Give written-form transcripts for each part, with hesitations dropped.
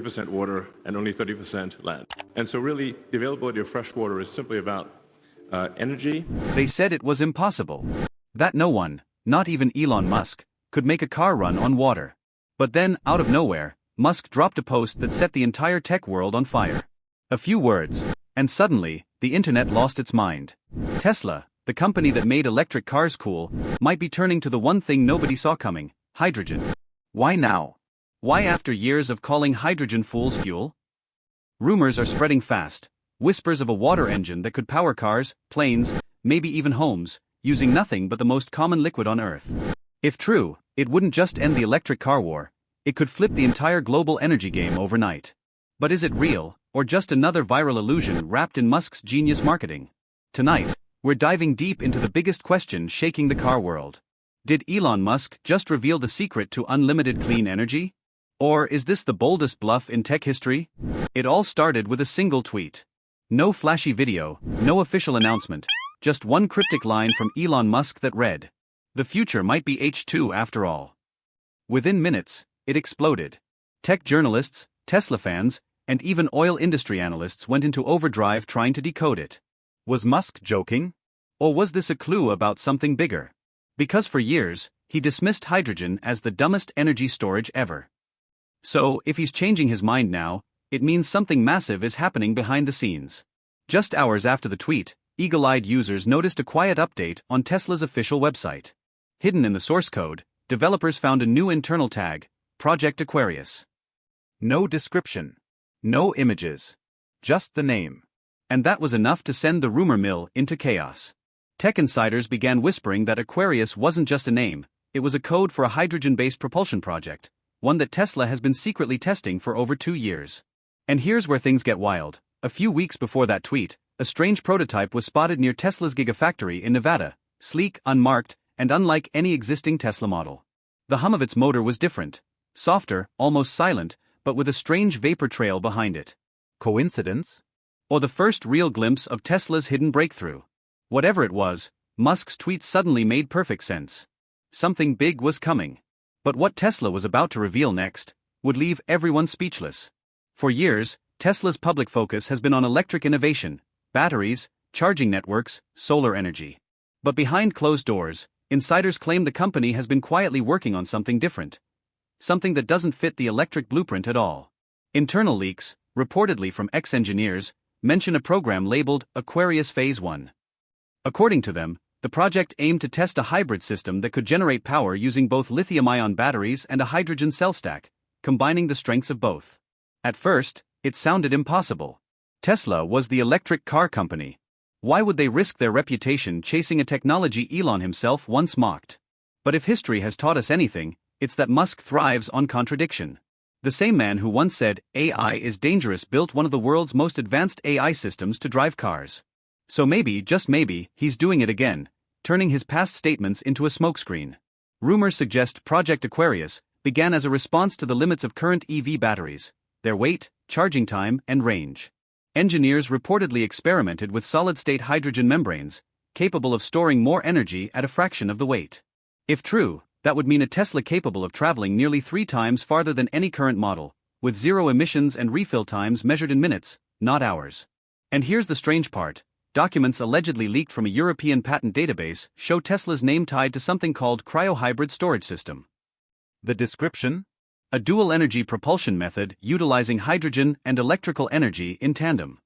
30% water and only 30% land. And so really, the availability of fresh water is simply about energy. They said it was impossible. That no one, not even Elon Musk, could make a car run on water. But then, out of nowhere, Musk dropped a post that set the entire tech world on fire. A few words, and suddenly, the internet lost its mind. Tesla, the company that made electric cars cool, might be turning to the one thing nobody saw coming: hydrogen. Why now? Why after years of calling hydrogen fool's fuel? Rumors are spreading fast. Whispers of a water engine that could power cars, planes, maybe even homes, using nothing but the most common liquid on Earth. If true, it wouldn't just end the electric car war, it could flip the entire global energy game overnight. But is it real, or just another viral illusion wrapped in Musk's genius marketing? Tonight, we're diving deep into the biggest question shaking the car world. Did Elon Musk just reveal the secret to unlimited clean energy? Or is this the boldest bluff in tech history? It all started with a single tweet. No flashy video, no official announcement, just one cryptic line from Elon Musk that read, "The future might be H2 after all." Within minutes, it exploded. Tech journalists, Tesla fans, and even oil industry analysts went into overdrive trying to decode it. Was Musk joking? Or was this a clue about something bigger? Because for years, he dismissed hydrogen as the dumbest energy storage ever. So, if he's changing his mind now, it means something massive is happening behind the scenes. Just hours after the tweet, eagle-eyed users noticed a quiet update on Tesla's official website. Hidden in the source code, developers found a new internal tag, Project Aquarius. No description. No images. Just the name. And that was enough to send the rumor mill into chaos. Tech insiders began whispering that Aquarius wasn't just a name, it was a code for a hydrogen-based propulsion project, one that Tesla has been secretly testing for over 2 years. And here's where things get wild. A few weeks before that tweet, a strange prototype was spotted near Tesla's Gigafactory in Nevada, sleek, unmarked, and unlike any existing Tesla model. The hum of its motor was different, softer, almost silent, but with a strange vapor trail behind it. Coincidence? Or the first real glimpse of Tesla's hidden breakthrough? Whatever it was, Musk's tweet suddenly made perfect sense. Something big was coming. But what Tesla was about to reveal next would leave everyone speechless. For years, Tesla's public focus has been on electric innovation, batteries, charging networks, solar energy. But behind closed doors, insiders claim the company has been quietly working on something different. Something that doesn't fit the electric blueprint at all. Internal leaks, reportedly from ex-engineers, mention a program labeled Aquarius Phase 1. According to them, the project aimed to test a hybrid system that could generate power using both lithium-ion batteries and a hydrogen cell stack, combining the strengths of both. At first, it sounded impossible. Tesla was the electric car company. Why would they risk their reputation chasing a technology Elon himself once mocked? But if history has taught us anything, it's that Musk thrives on contradiction. The same man who once said AI is dangerous built one of the world's most advanced AI systems to drive cars. So maybe, just maybe, he's doing it again, turning his past statements into a smokescreen. Rumors suggest Project Aquarius began as a response to the limits of current EV batteries, their weight, charging time, and range. Engineers reportedly experimented with solid-state hydrogen membranes, capable of storing more energy at a fraction of the weight. If true, that would mean a Tesla capable of traveling nearly 3 times farther than any current model, with zero emissions and refill times measured in minutes, not hours. And here's the strange part. Documents allegedly leaked from a European patent database show Tesla's name tied to something called cryo-hybrid storage system. The description? A dual-energy propulsion method utilizing hydrogen and electrical energy in tandem.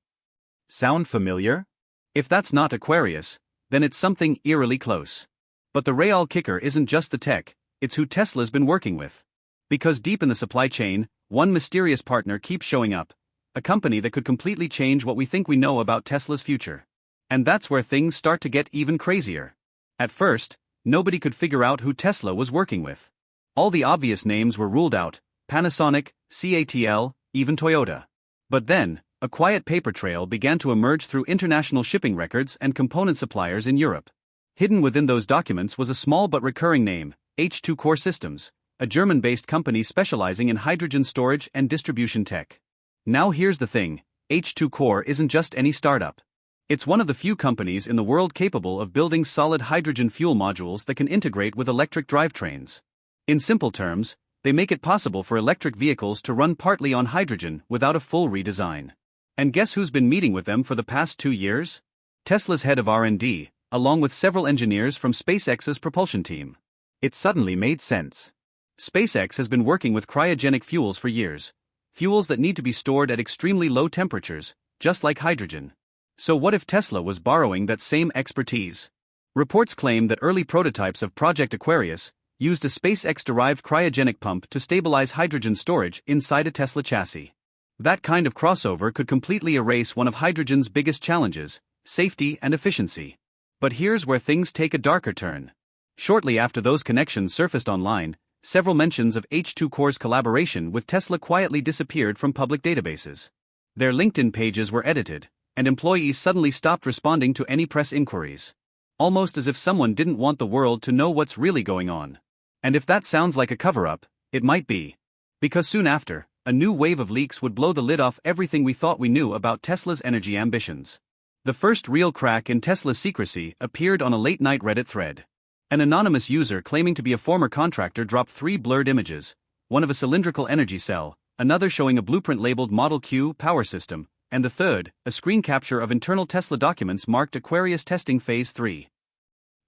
Sound familiar? If that's not Aquarius, then it's something eerily close. But the real kicker isn't just the tech, it's who Tesla's been working with. Because deep in the supply chain, one mysterious partner keeps showing up, a company that could completely change what we think we know about Tesla's future. And that's where things start to get even crazier. At first, nobody could figure out who Tesla was working with. All the obvious names were ruled out: Panasonic, CATL, even Toyota. But then, a quiet paper trail began to emerge through international shipping records and component suppliers in Europe. Hidden within those documents was a small but recurring name, H2 Core Systems, a German-based company specializing in hydrogen storage and distribution tech. Now here's the thing, H2 Core isn't just any startup. It's one of the few companies in the world capable of building solid hydrogen fuel modules that can integrate with electric drivetrains. In simple terms, They make it possible for electric vehicles to run partly on hydrogen without a full redesign. And guess who's been meeting with them for the past 2 years? Tesla's head of R&D, along with several engineers from SpaceX's propulsion team. It suddenly made sense. SpaceX has been working with cryogenic fuels for years, fuels that need to be stored at extremely low temperatures, just like hydrogen. So what if Tesla was borrowing that same expertise? Reports claim that early prototypes of Project Aquarius used a SpaceX-derived cryogenic pump to stabilize hydrogen storage inside a Tesla chassis. That kind of crossover could completely erase one of hydrogen's biggest challenges, safety and efficiency. But here's where things take a darker turn. Shortly after those connections surfaced online, several mentions of H2 Core's collaboration with Tesla quietly disappeared from public databases. Their LinkedIn pages were edited, and employees suddenly stopped responding to any press inquiries. Almost as if someone didn't want the world to know what's really going on. And if that sounds like a cover-up, it might be. Because soon after, a new wave of leaks would blow the lid off everything we thought we knew about Tesla's energy ambitions. The first real crack in Tesla's secrecy appeared on a late-night Reddit thread. An anonymous user claiming to be a former contractor dropped 3 blurred images, one of a cylindrical energy cell, another showing a blueprint labeled Model Q power system, and the third, a screen capture of internal Tesla documents marked Aquarius testing phase 3.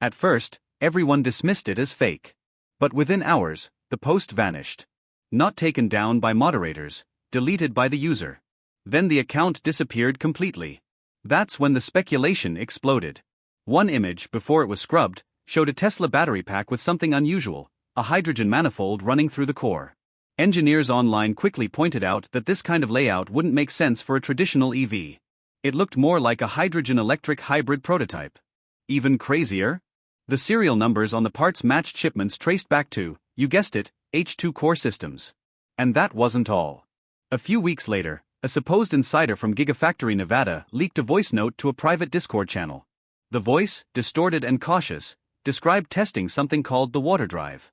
At first, everyone dismissed it as fake. But within hours, the post vanished. Not taken down by moderators, deleted by the user. Then the account disappeared completely. That's when the speculation exploded. One image, before it was scrubbed, showed a Tesla battery pack with something unusual, a hydrogen manifold running through the core. Engineers online quickly pointed out that this kind of layout wouldn't make sense for a traditional EV. It looked more like a hydrogen-electric hybrid prototype. Even crazier? The serial numbers on the parts matched shipments traced back to, you guessed it, H2 Core systems. And that wasn't all. A few weeks later, a supposed insider from Gigafactory Nevada leaked a voice note to a private Discord channel. The voice, distorted and cautious, described testing something called the water drive.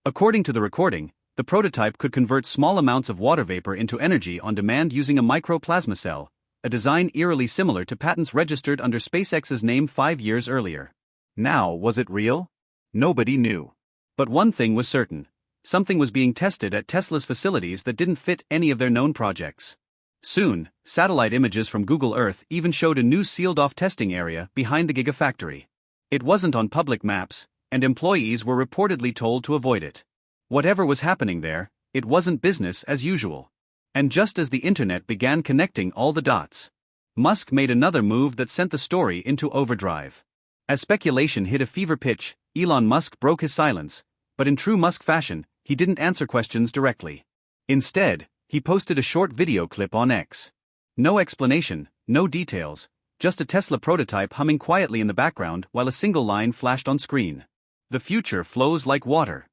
According to the recording, the prototype could convert small amounts of water vapor into energy on demand using a microplasma cell, a design eerily similar to patents registered under SpaceX's name 5 years earlier. Now, was it real? Nobody knew. But one thing was certain. Something was being tested at Tesla's facilities that didn't fit any of their known projects. Soon, satellite images from Google Earth even showed a new sealed-off testing area behind the Gigafactory. It wasn't on public maps, and employees were reportedly told to avoid it. Whatever was happening there, it wasn't business as usual. And just as the internet began connecting all the dots, Musk made another move that sent the story into overdrive. As speculation hit a fever pitch, Elon Musk broke his silence, but in true Musk fashion, he didn't answer questions directly. Instead, he posted a short video clip on X. No explanation, no details, just a Tesla prototype humming quietly in the background while a single line flashed on screen. The future flows like water.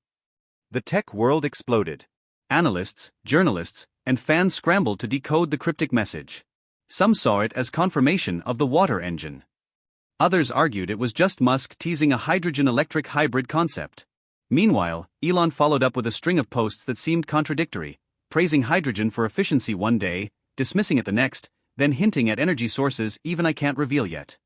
The tech world exploded. Analysts, journalists, and fans scrambled to decode the cryptic message. Some saw it as confirmation of the water engine. Others argued it was just Musk teasing a hydrogen-electric hybrid concept. Meanwhile, Elon followed up with a string of posts that seemed contradictory, praising hydrogen for efficiency one day, dismissing it the next, then hinting at energy sources even I can't reveal yet.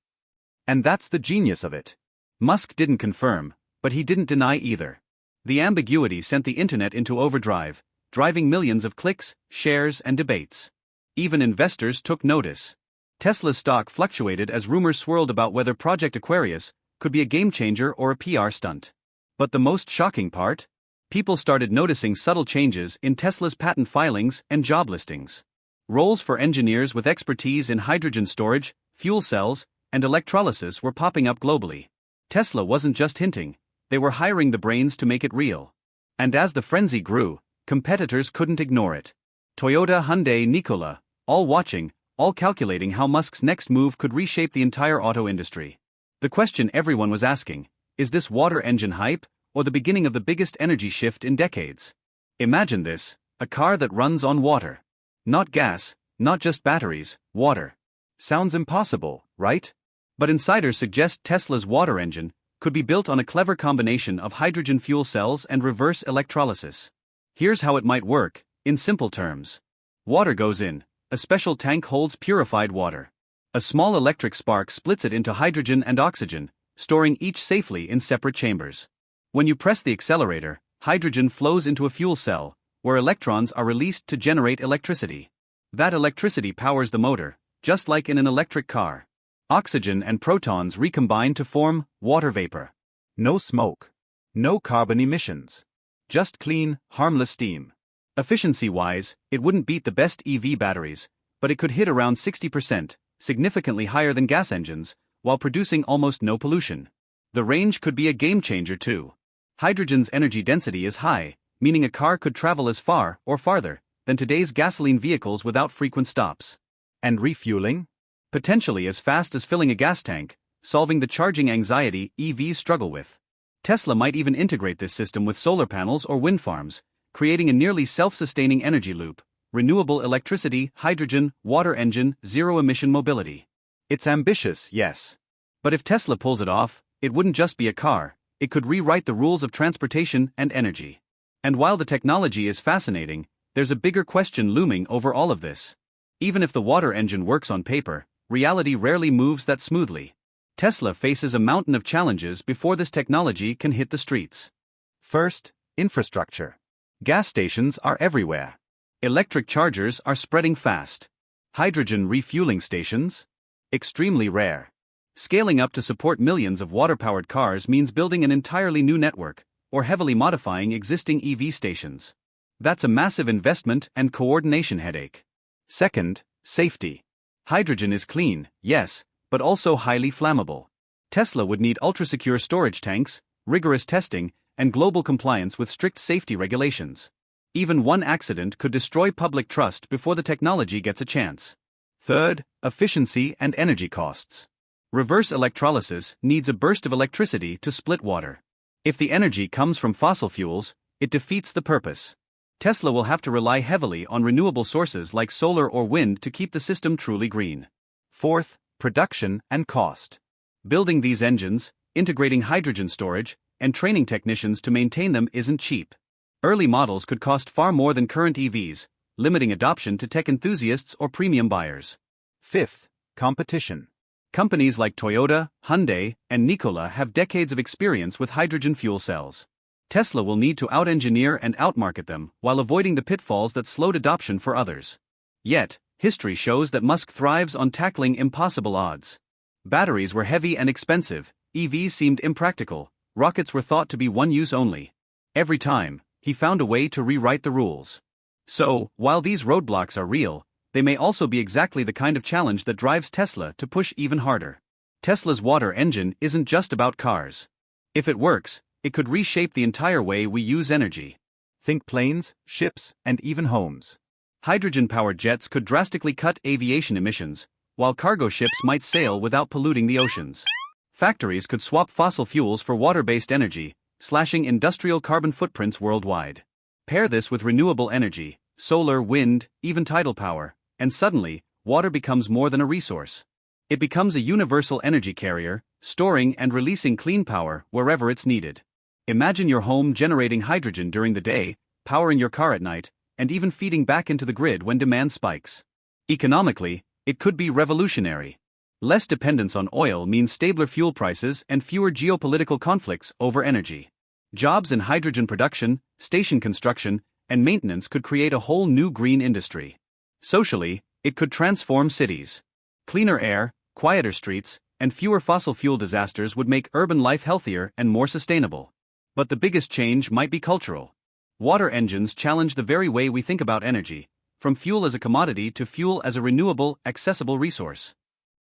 And that's the genius of it. Musk didn't confirm, but he didn't deny either. The ambiguity sent the internet into overdrive, driving millions of clicks, shares, and debates. Even investors took notice. Tesla's stock fluctuated as rumors swirled about whether Project Aquarius could be a game-changer or a PR stunt. But the most shocking part? People started noticing subtle changes in Tesla's patent filings and job listings. Roles for engineers with expertise in hydrogen storage, fuel cells, and electrolysis were popping up globally. Tesla wasn't just hinting, they were hiring the brains to make it real. And as the frenzy grew, competitors couldn't ignore it. Toyota, Hyundai, Nikola, all watching, all calculating how Musk's next move could reshape the entire auto industry. The question everyone was asking, is this water engine hype, or the beginning of the biggest energy shift in decades? Imagine this, a car that runs on water. Not gas, not just batteries, water. Sounds impossible, right? But insiders suggest Tesla's water engine could be built on a clever combination of hydrogen fuel cells and reverse electrolysis. Here's how it might work, in simple terms. Water goes in. A special tank holds purified water. A small electric spark splits it into hydrogen and oxygen, storing each safely in separate chambers. When you press the accelerator, hydrogen flows into a fuel cell, where electrons are released to generate electricity. That electricity powers the motor, just like in an electric car. Oxygen and protons recombine to form water vapor. No smoke. No carbon emissions. Just clean, harmless steam. Efficiency-wise, it wouldn't beat the best EV batteries, but it could hit around 60%, significantly higher than gas engines, while producing almost no pollution. The range could be a game-changer too. Hydrogen's energy density is high, meaning a car could travel as far or farther than today's gasoline vehicles without frequent stops. And refueling? Potentially as fast as filling a gas tank, solving the charging anxiety EVs struggle with. Tesla might even integrate this system with solar panels or wind farms, creating a nearly self-sustaining energy loop: renewable electricity, hydrogen, water engine, zero-emission mobility. It's ambitious, yes. But if Tesla pulls it off, it wouldn't just be a car, it could rewrite the rules of transportation and energy. And while the technology is fascinating, there's a bigger question looming over all of this. Even if the water engine works on paper, reality rarely moves that smoothly. Tesla faces a mountain of challenges before this technology can hit the streets. First, infrastructure. Gas stations are everywhere. Electric chargers are spreading fast. Hydrogen refueling stations? Extremely rare. Scaling up to support millions of water-powered cars means building an entirely new network, or heavily modifying existing EV stations. That's a massive investment and coordination headache. Second, safety. Hydrogen is clean, yes, but also highly flammable. Tesla would need ultra-secure storage tanks, rigorous testing, and global compliance with strict safety regulations. Even one accident could destroy public trust before the technology gets a chance. Third, efficiency and energy costs. Reverse electrolysis needs a burst of electricity to split water. If the energy comes from fossil fuels, it defeats the purpose. Tesla will have to rely heavily on renewable sources like solar or wind to keep the system truly green. Fourth, production and cost. Building these engines, integrating hydrogen storage, and training technicians to maintain them isn't cheap. Early models could cost far more than current EVs, limiting adoption to tech enthusiasts or premium buyers. Fifth, competition. Companies like Toyota, Hyundai, and Nikola have decades of experience with hydrogen fuel cells. Tesla will need to out-engineer and outmarket them while avoiding the pitfalls that slowed adoption for others. Yet, history shows that Musk thrives on tackling impossible odds. Batteries were heavy and expensive, EVs seemed impractical, rockets were thought to be one-use only. Every time, he found a way to rewrite the rules. So, while these roadblocks are real, they may also be exactly the kind of challenge that drives Tesla to push even harder. Tesla's water engine isn't just about cars. If it works, it could reshape the entire way we use energy. Think planes, ships, and even homes. Hydrogen-powered jets could drastically cut aviation emissions, while cargo ships might sail without polluting the oceans. Factories could swap fossil fuels for water-based energy, slashing industrial carbon footprints worldwide. Pair this with renewable energy, solar, wind, even tidal power, and suddenly, water becomes more than a resource. It becomes a universal energy carrier, storing and releasing clean power wherever it's needed. Imagine your home generating hydrogen during the day, powering your car at night, and even feeding back into the grid when demand spikes. Economically, it could be revolutionary. Less dependence on oil means stabler fuel prices and fewer geopolitical conflicts over energy. Jobs in hydrogen production, station construction, and maintenance could create a whole new green industry. Socially, it could transform cities. Cleaner air, quieter streets, and fewer fossil fuel disasters would make urban life healthier and more sustainable. But the biggest change might be cultural. Water engines challenge the very way we think about energy, from fuel as a commodity to fuel as a renewable, accessible resource.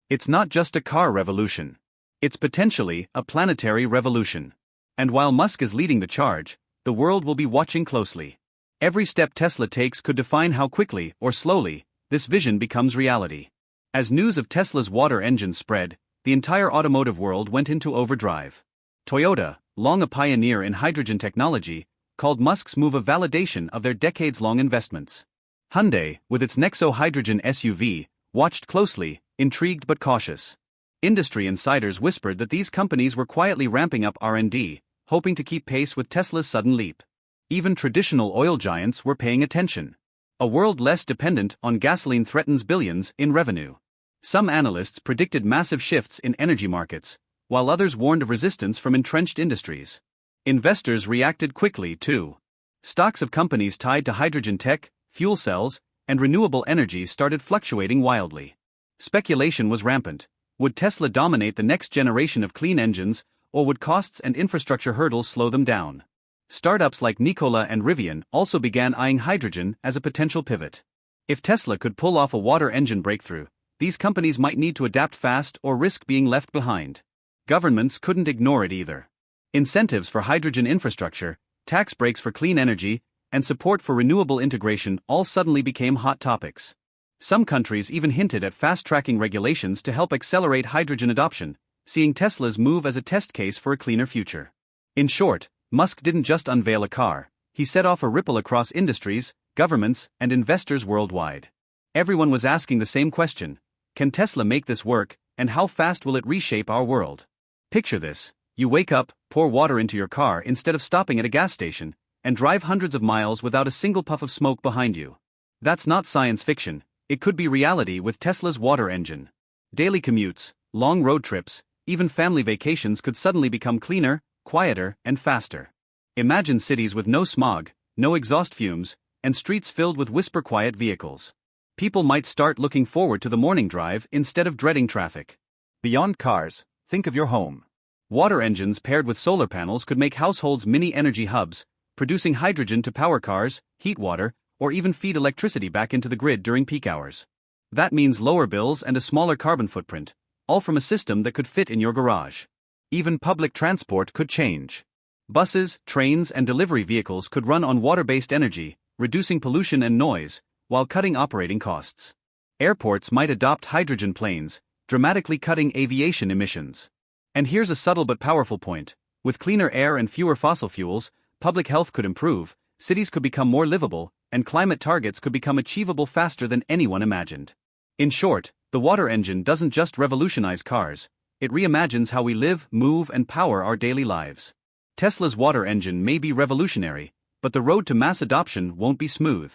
It's not just a car revolution. It's potentially a planetary revolution. And while Musk is leading the charge, the world will be watching closely. Every step Tesla takes could define how quickly or slowly this vision becomes reality. As news of Tesla's water engine spread, the entire automotive world went into overdrive. Toyota, long a pioneer in hydrogen technology, called Musk's move a validation of their decades-long investments. Hyundai, with its Nexo hydrogen SUV, watched closely, intrigued but cautious. Industry insiders whispered that these companies were quietly ramping up R&D, hoping to keep pace with Tesla's sudden leap. Even traditional oil giants were paying attention. A world less dependent on gasoline threatens billions in revenue. Some analysts predicted massive shifts in energy markets, while others warned of resistance from entrenched industries. Investors reacted quickly, too. Stocks of companies tied to hydrogen tech, fuel cells, and renewable energy started fluctuating wildly. Speculation was rampant. Would Tesla dominate the next generation of clean engines, or would costs and infrastructure hurdles slow them down? Startups like Nikola and Rivian also began eyeing hydrogen as a potential pivot. If Tesla could pull off a water engine breakthrough, these companies might need to adapt fast or risk being left behind. Governments couldn't ignore it either. Incentives for hydrogen infrastructure, tax breaks for clean energy, and support for renewable integration all suddenly became hot topics. Some countries even hinted at fast-tracking regulations to help accelerate hydrogen adoption, seeing Tesla's move as a test case for a cleaner future. In short, Musk didn't just unveil a car, he set off a ripple across industries, governments, and investors worldwide. Everyone was asking the same question: can Tesla make this work, and how fast will it reshape our world? Picture this: you wake up, pour water into your car instead of stopping at a gas station, and drive hundreds of miles without a single puff of smoke behind you. That's not science fiction, it could be reality with Tesla's water engine. Daily commutes, long road trips, even family vacations could suddenly become cleaner, quieter, and faster. Imagine cities with no smog, no exhaust fumes, and streets filled with whisper-quiet vehicles. People might start looking forward to the morning drive instead of dreading traffic. Beyond cars, think of your home. Water engines paired with solar panels could make households mini-energy hubs, producing hydrogen to power cars, heat water, or even feed electricity back into the grid during peak hours. That means lower bills and a smaller carbon footprint, all from a system that could fit in your garage. Even public transport could change. Buses, trains, and delivery vehicles could run on water-based energy, reducing pollution and noise, while cutting operating costs. Airports might adopt hydrogen planes, dramatically cutting aviation emissions. And here's a subtle but powerful point: with cleaner air and fewer fossil fuels, public health could improve, cities could become more livable, and climate targets could become achievable faster than anyone imagined. In short, the water engine doesn't just revolutionize cars, it reimagines how we live, move, and power our daily lives. Tesla's water engine may be revolutionary, but the road to mass adoption won't be smooth.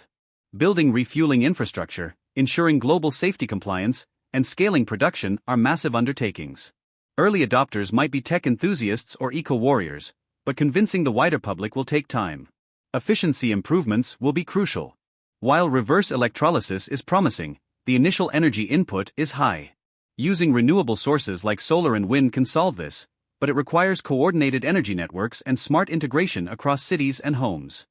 Building refueling infrastructure, ensuring global safety compliance, and scaling production are massive undertakings. Early adopters might be tech enthusiasts or eco-warriors, but convincing the wider public will take time. Efficiency improvements will be crucial. While reverse electrolysis is promising, the initial energy input is high. Using renewable sources like solar and wind can solve this, but it requires coordinated energy networks and smart integration across cities and homes.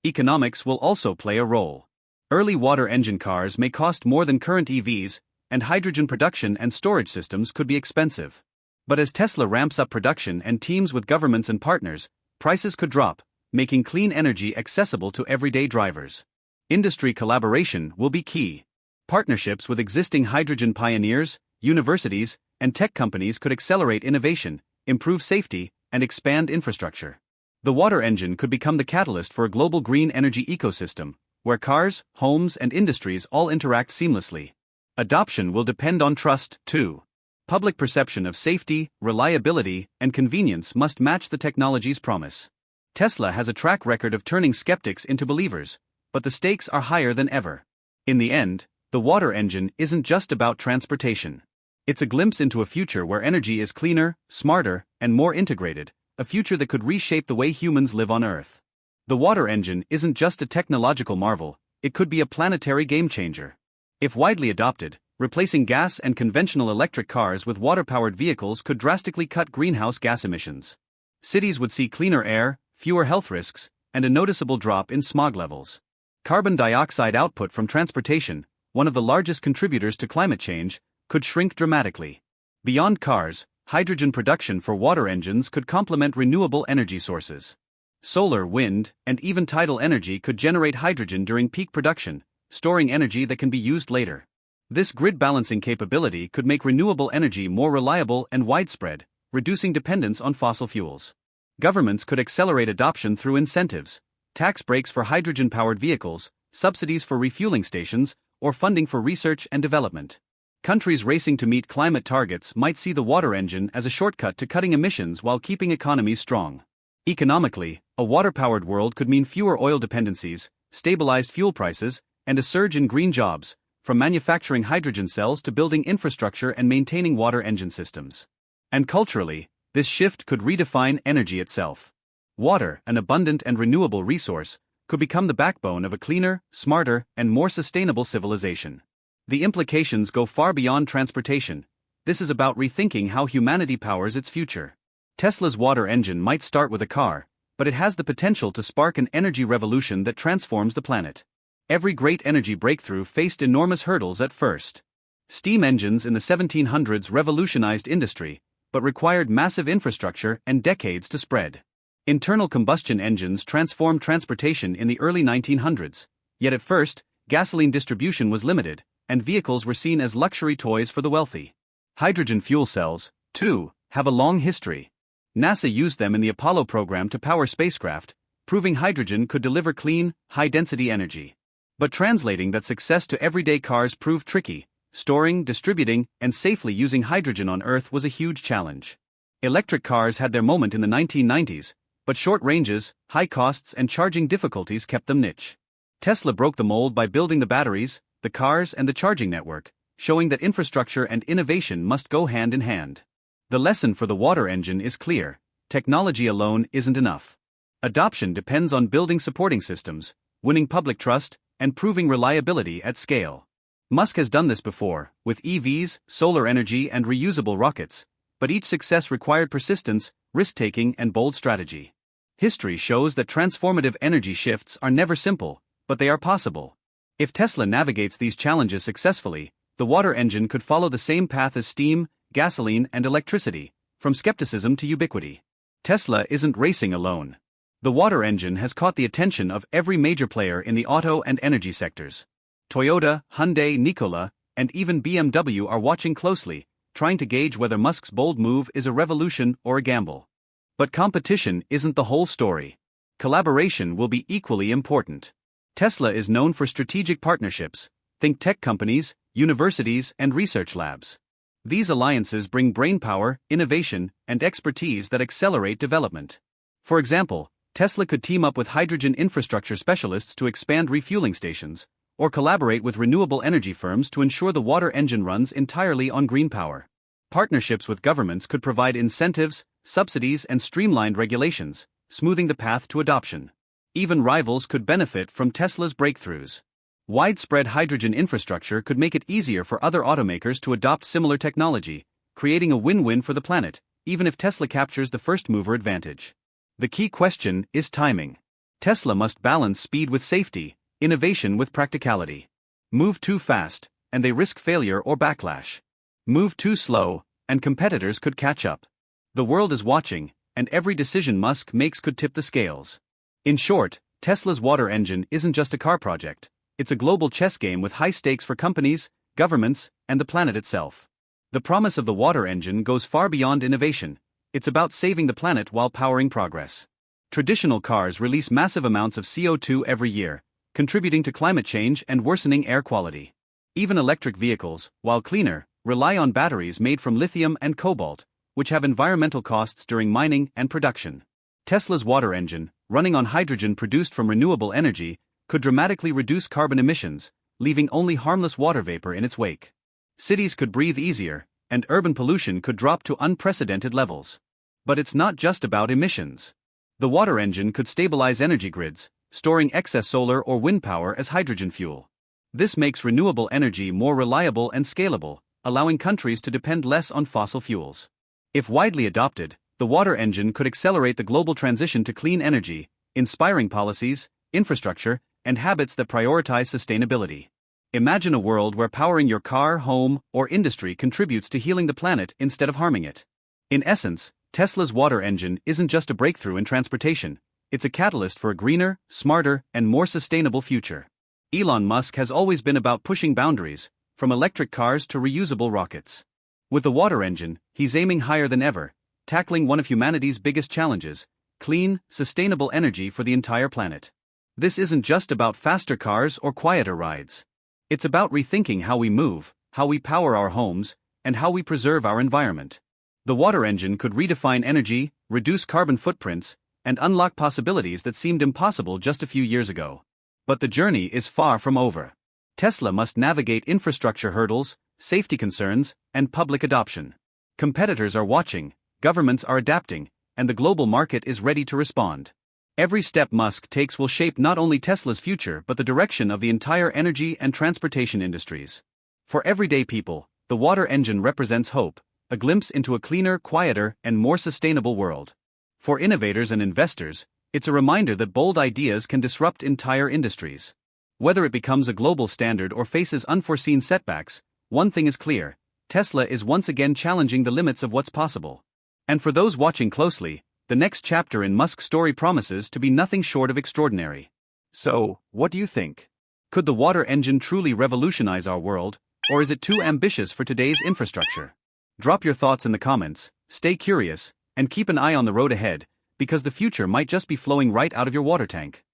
Economics will also play a role. Early water engine cars may cost more than current EVs, and hydrogen production and storage systems could be expensive. But as Tesla ramps up production and teams with governments and partners, prices could drop, making clean energy accessible to everyday drivers. Industry collaboration will be key. Partnerships with existing hydrogen pioneers, universities, and tech companies could accelerate innovation, improve safety, and expand infrastructure. The water engine could become the catalyst for a global green energy ecosystem, where cars, homes, and industries all interact seamlessly. Adoption will depend on trust, too. Public perception of safety, reliability, and convenience must match the technology's promise. Tesla has a track record of turning skeptics into believers, but the stakes are higher than ever. In the end, the water engine isn't just about transportation. It's a glimpse into a future where energy is cleaner, smarter, and more integrated, a future that could reshape the way humans live on Earth. The water engine isn't just a technological marvel, it could be a planetary game-changer. If widely adopted, replacing gas and conventional electric cars with water-powered vehicles could drastically cut greenhouse gas emissions. Cities would see cleaner air, fewer health risks, and a noticeable drop in smog levels. Carbon dioxide output from transportation, one of the largest contributors to climate change, could shrink dramatically. Beyond cars, hydrogen production for water engines could complement renewable energy sources. Solar, wind, and even tidal energy could generate hydrogen during peak production, storing energy that can be used later. This grid balancing capability could make renewable energy more reliable and widespread, reducing dependence on fossil fuels. Governments could accelerate adoption through incentives, tax breaks for hydrogen-powered vehicles, subsidies for refueling stations, or funding for research and development. Countries racing to meet climate targets might see the water engine as a shortcut to cutting emissions while keeping economies strong. Economically, a water-powered world could mean fewer oil dependencies, stabilized fuel prices, and a surge in green jobs, from manufacturing hydrogen cells to building infrastructure and maintaining water engine systems. And culturally, this shift could redefine energy itself. Water, an abundant and renewable resource, could become the backbone of a cleaner, smarter, and more sustainable civilization. The implications go far beyond transportation. This is about rethinking how humanity powers its future. Tesla's water engine might start with a car, but it has the potential to spark an energy revolution that transforms the planet. Every great energy breakthrough faced enormous hurdles at first. Steam engines in the 1700s revolutionized industry, but required massive infrastructure and decades to spread. Internal combustion engines transformed transportation in the early 1900s, yet at first, gasoline distribution was limited, and vehicles were seen as luxury toys for the wealthy. Hydrogen fuel cells, too, have a long history. NASA used them in the Apollo program to power spacecraft, proving hydrogen could deliver clean, high-density energy. But translating that success to everyday cars proved tricky. Storing, distributing, and safely using hydrogen on Earth was a huge challenge. Electric cars had their moment in the 1990s, but short ranges, high costs, and charging difficulties kept them niche. Tesla broke the mold by building the batteries, the cars, and the charging network, showing that infrastructure and innovation must go hand in hand. The lesson for the water engine is clear: technology alone isn't enough. Adoption depends on building supporting systems, winning public trust, and proving reliability at scale. Musk has done this before, with EVs, solar energy, and reusable rockets, but each success required persistence, risk-taking, and bold strategy. History shows that transformative energy shifts are never simple, but they are possible. If Tesla navigates these challenges successfully, the water engine could follow the same path as steam, gasoline, and electricity, from skepticism to ubiquity. Tesla isn't racing alone. The water engine has caught the attention of every major player in the auto and energy sectors. Toyota, Hyundai, Nikola, and even BMW are watching closely, trying to gauge whether Musk's bold move is a revolution or a gamble. But competition isn't the whole story. Collaboration will be equally important. Tesla is known for strategic partnerships. Think tech companies, universities, and research labs. These alliances bring brainpower, innovation, and expertise that accelerate development. For example, Tesla could team up with hydrogen infrastructure specialists to expand refueling stations, or collaborate with renewable energy firms to ensure the water engine runs entirely on green power. Partnerships with governments could provide incentives, subsidies, and streamlined regulations, smoothing the path to adoption. Even rivals could benefit from Tesla's breakthroughs. Widespread hydrogen infrastructure could make it easier for other automakers to adopt similar technology, creating a win-win for the planet, even if Tesla captures the first-mover advantage. The key question is timing. Tesla must balance speed with safety, innovation with practicality. Move too fast, and they risk failure or backlash. Move too slow, and competitors could catch up. The world is watching, and every decision Musk makes could tip the scales. In short, Tesla's water engine isn't just a car project. It's a global chess game with high stakes for companies, governments, and the planet itself. The promise of the water engine goes far beyond innovation. It's about saving the planet while powering progress. Traditional cars release massive amounts of CO2 every year, contributing to climate change and worsening air quality. Even electric vehicles, while cleaner, rely on batteries made from lithium and cobalt, which have environmental costs during mining and production. Tesla's water engine, running on hydrogen produced from renewable energy, could dramatically reduce carbon emissions, leaving only harmless water vapor in its wake. Cities could breathe easier, and urban pollution could drop to unprecedented levels. But it's not just about emissions. The water engine could stabilize energy grids, storing excess solar or wind power as hydrogen fuel. This makes renewable energy more reliable and scalable, allowing countries to depend less on fossil fuels. If widely adopted, the water engine could accelerate the global transition to clean energy, inspiring policies, infrastructure, and habits that prioritize sustainability. Imagine a world where powering your car, home, or industry contributes to healing the planet instead of harming it. In essence, Tesla's water engine isn't just a breakthrough in transportation, it's a catalyst for a greener, smarter, and more sustainable future. Elon Musk has always been about pushing boundaries, from electric cars to reusable rockets. With the water engine, he's aiming higher than ever, tackling one of humanity's biggest challenges: clean, sustainable energy for the entire planet. This isn't just about faster cars or quieter rides. It's about rethinking how we move, how we power our homes, and how we preserve our environment. The water engine could redefine energy, reduce carbon footprints, and unlock possibilities that seemed impossible just a few years ago. But the journey is far from over. Tesla must navigate infrastructure hurdles, safety concerns, and public adoption. Competitors are watching, governments are adapting, and the global market is ready to respond. Every step Musk takes will shape not only Tesla's future but the direction of the entire energy and transportation industries. For everyday people, the water engine represents hope, a glimpse into a cleaner, quieter, and more sustainable world. For innovators and investors, it's a reminder that bold ideas can disrupt entire industries. Whether it becomes a global standard or faces unforeseen setbacks, one thing is clear: Tesla is once again challenging the limits of what's possible. And for those watching closely, the next chapter in Musk's story promises to be nothing short of extraordinary. So, what do you think? Could the water engine truly revolutionize our world, or is it too ambitious for today's infrastructure? Drop your thoughts in the comments, stay curious, and keep an eye on the road ahead, because the future might just be flowing right out of your water tank.